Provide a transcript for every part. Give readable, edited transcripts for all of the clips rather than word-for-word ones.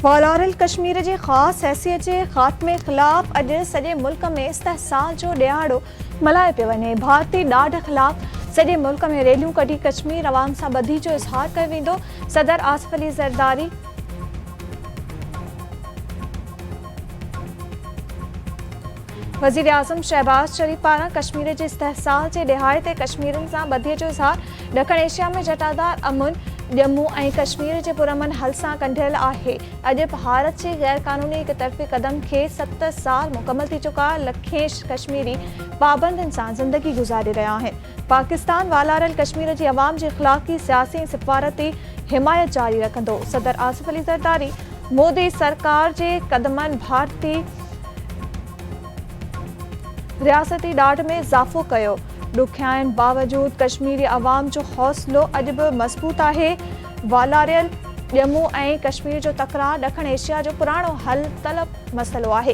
वालारल कश्मीर जे ख़ासि हैसियत जे ख़ात्मे ख़िलाफ़ अॼु सॼे मुल्क में इस्तहसाल जो ॾियारो मल्हायो पियो वञे। भारतीय ॾाढ ख़िलाफ़ सॼे मुल्क में रैलियूं कढी कश्मीर अवाम सां ॿधी जो इज़हार कयो वेंदो। सदर आसिफ अली ज़रदारी वज़ीर आज़म शहबाज शरीफ़ पारां कश्मीर जे इस्तहसाल जे ॾिहाड़े ते कश्मीरनि सां ॿधीअ जो इज़हार। ॾखण एशिया में जटादार अमुन जम्मू ऐं कश्मीर जे पुरअमन हल सां कंढियल आहे। अॼु भारत जे गैर क़ानूनी एक तरफ़ी क़दम खे 7 साल मुकमल थी चुका। लखें कश्मीरी पाबंदियुनि सां ज़िंदगी गुज़ारे रहिया आहिनि। पाकिस्तान वालारल कश्मीर जी अवाम जी इख़्लाक़ी सियासी ऐं सिफ़ारती हिमायत जारी रखंदो। सदर आसिफ अली ज़रदारी मोदी सरकार जे क़दमनि भारतीय रियासती ॾाढ में इज़ाफ़ो कयो। ॾुखियाईनि बावजूद कश्मीरी अवाम जो हौसलो अॼु बि मज़बूत आहे। वालारल जम्मू ऐं कश्मीर जो तकरार ॾखण एशिया जो पुराणो हल तलब मसइलो आहे।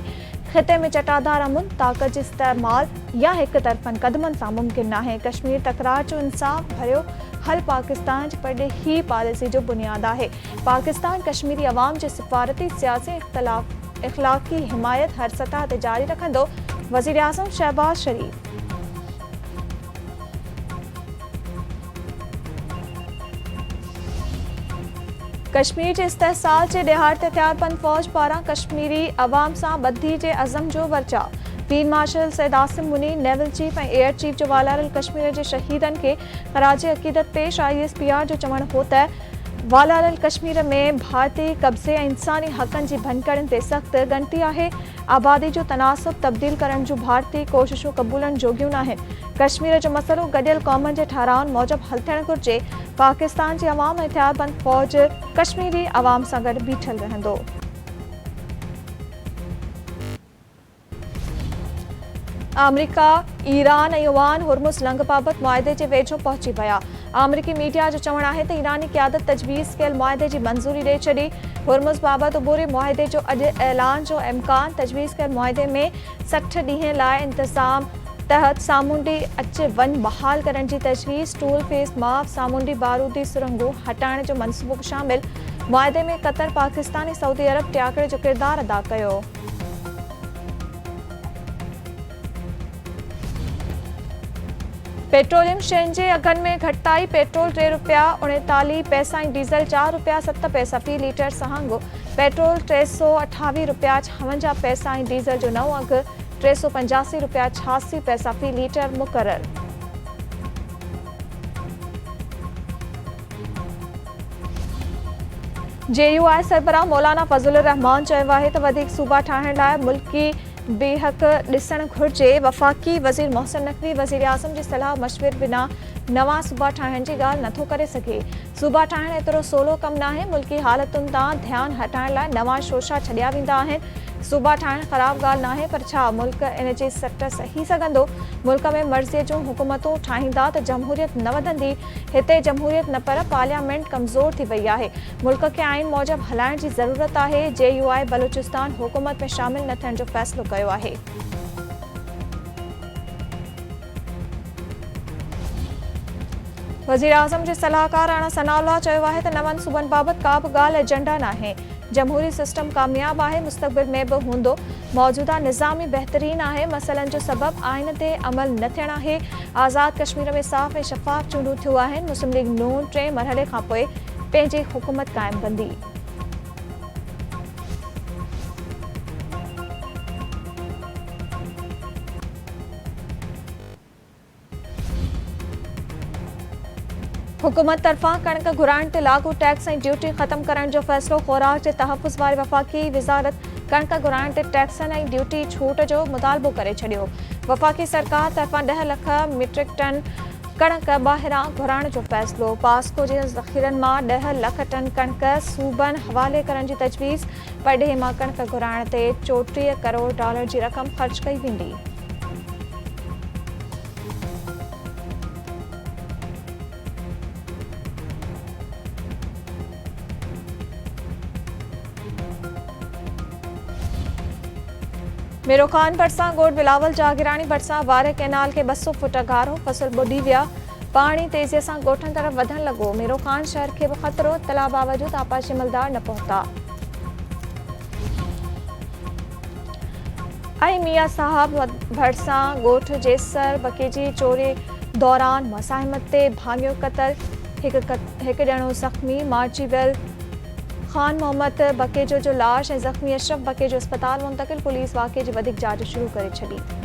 ख़िते में चटादार अमुन ताक़त जे इस्तेमाल या हिक तरफ़नि क़दमनि सां मुमकिन नाहे। कश्मीर तकरार जो इंसाफ़ भरियो हल पाकिस्तान जी परॾेही पॉलिसी जो बुनियाद आहे। पाकिस्तान कश्मीरी अवाम जे सिफ़ारती सियासी इख़्लाक़ी हिमायत हर सतह ते जारी रखंदो। वज़ीर आज़म शहबाज शरीफ़ कश्मीर जे इस्तहसाल जे ॾिहाड़े ते हथियारबंद फ़ौज पारां कश्मीरी अवाम सां ॿधी जे अज़म जो वर्चा। Field marshal Syed Asim Munir, naval chief ऐं एयर चीफ जो वालारल कश्मीर जे शहीदनि खे ख़राज अक़ीदत पेश। ISPR जो चवणु हो त वालारल कश्मीर में भारतीय कब्ज़े ऐं इंसानी हक़नि जी भनकड़नि ते सख़्त ॻणती आहे। आबादी जो तनासुब तब्दील करण जूं भारतीय कोशिशूं क़बूलनि जोगियूं न आहिनि। कश्मीर जो मसइलो गॾियल क़ौमुनि जे ठहिराउनि मूजिबि हल थियणु घुरिजे। पाकिस्तान जी अवाम ऐं हथियारबंद फ़ौज कश्मीरी अवाम सां गॾु बीठल रहंदो। अमरीका, ईरान ऐं ओमान हुर्मुज़ लंघ बाबति मुआहिदे जे वेझो पहुची विया। अमरीकी मीडिया जो चवणु आहे त ईरानी क़यादत तजवीज़ कयल मुआहिदे जी मंज़ूरी ॾेई छॾी। हुर्मुज़ बाबति उबूरी मुआहिदे जो अॼु ऐलान जो इम्कान। तजवीज़ कयल मुआहिदे में 60 ॾींहं लाइ इंतज़ाम तहत सामूंडी अच वञ बहाल करण जी तजवीज़, टूल फेस माफ़, सामूंडी बारूदी सुरंगूं हटाइण जो मंसूबो शामिल। मुआहिदे में क़तर, पाकिस्तान ऐं सऊदी अरब टियाकड़े जो किरदारु अदा कयो। पेट्रोलियम शयुनि जे अघनि में घटिताई। पेट्रोल ₹3.39 ऐं डीज़ल ₹4.07 फ़ी लीटर सहांगो। पेट्रोल ₹328.56 ऐं डीज़ल जो नओं अघु ₹385.86 फ़ी लीटर मुक़ररु। JUI सरबराह मौलाना फज़लुर रहमान चयो आहे त वधीक सूबा ठाहिण लाइ मुल्की बेहक ॾिसणु घुरिजे। वफ़ाक़ी वज़ीर मोहसिन नक़वी वज़ीर आज़म जी सलाह मशवरे बिना नवां सूबा ठाहिण जी ॻाल्हि नथो करे सघे। सूबा ठाहिण एतिरो सवलो कमु न आहे। मुल्की हालतुनि तां ध्यानु हटाइण लाइ नवां शोशा छॾिया वेंदा आहिनि। सूबा ठाहिण ख़राबु ॻाल्हि न आहे, पर छा मुल्क इन जी सट सही सघंदो? मुल्क में मर्ज़ीअ जूं हुकूमतूं ठाहींदा त जमहूरियत न वधंदी। हिते जमहूरियत न पर पार्लियामेंट कमज़ोर थी वई आहे। मुल्क खे आइन मूजिबि हलाइण जी ज़रूरत आहे। JUI बलूचिस्तान हुकूमत में शामिल न थियण जो फ़ैसिलो कयो आहे। वज़ीर आज़म जे सलाहकार राणा सनाउल्लाह चयो आहे त नवनि सूबनि बाबति का बि ॻाल्हि एजेंडा नाहे। जमहूरी सिस्टम कामयाबु आहे, मुस्तक़बिल में बि हूंदो। मौजूदा निज़ामी बहितरीन आहे। मसइलनि जो सबबु आइन ते अमल न थियणु आहे। आज़ाद कश्मीर में साफ़ ऐं शफ़ाफ़ चूंडूं थियूं आहिनि। मुस्लिम लीग नून 3 मरहले खां पोइ पंहिंजी हुकूमत क़ाइमु कंदी। हुकूमत तरफ़ां कणक घुराइण ते लागू टैक्स ऐं ड्यूटी ख़त्म करण जो फ़ैसिलो। ख़ुराक जे तहफ़ुज़ वारी वफ़ाक़ी वज़ारत कणक घुराइण ते टैक्सनि ऐं ड्यूटी छूट जो मुतालबो करे छॾियो। वफ़ाक़ी सरकार तरफ़ां 10 लख मीट्रिक टन कणक ॿाहिरां घुराइण जो फ़ैसिलो। पास्को जे ज़ख़ीरनि मां 10 लख टन कणक सूबनि हवाले करण जी तजवीज़। परॾेह मां कणक घुराइण ते $34 करोड़ जी रक़म ख़र्च कई वेंदी। मेरो ख़ान भरिसां ॻोठ बिलावल जागिराणी भरिसां वारे कैनाल खे 200 फुट गारो। फसल ॿुॾी विया। पाणी तेज़ीअ सां ॻोठनि तरफ़ वधणु लॻो। मेरो ख़ान शहर खे बि ख़तरो। इत्तला बावजूद आपाशी मलदार न पहुता। ऐं मियां साहब भरिसां ॻोठ जेसर बकेजी चोरी दौरान मसाहिमत ते भाङियो क़तल, हिकु ॼणो ज़ख़्मी। मार्चीवेल ख़ान मोहम्मद बकेजो जो लाश ऐं ज़ख़्मी अशरफ बकेजो अस्पताल मुंतक़िल। पुलिस वाक़े जी वधीक जांच शुरू करे छॾी।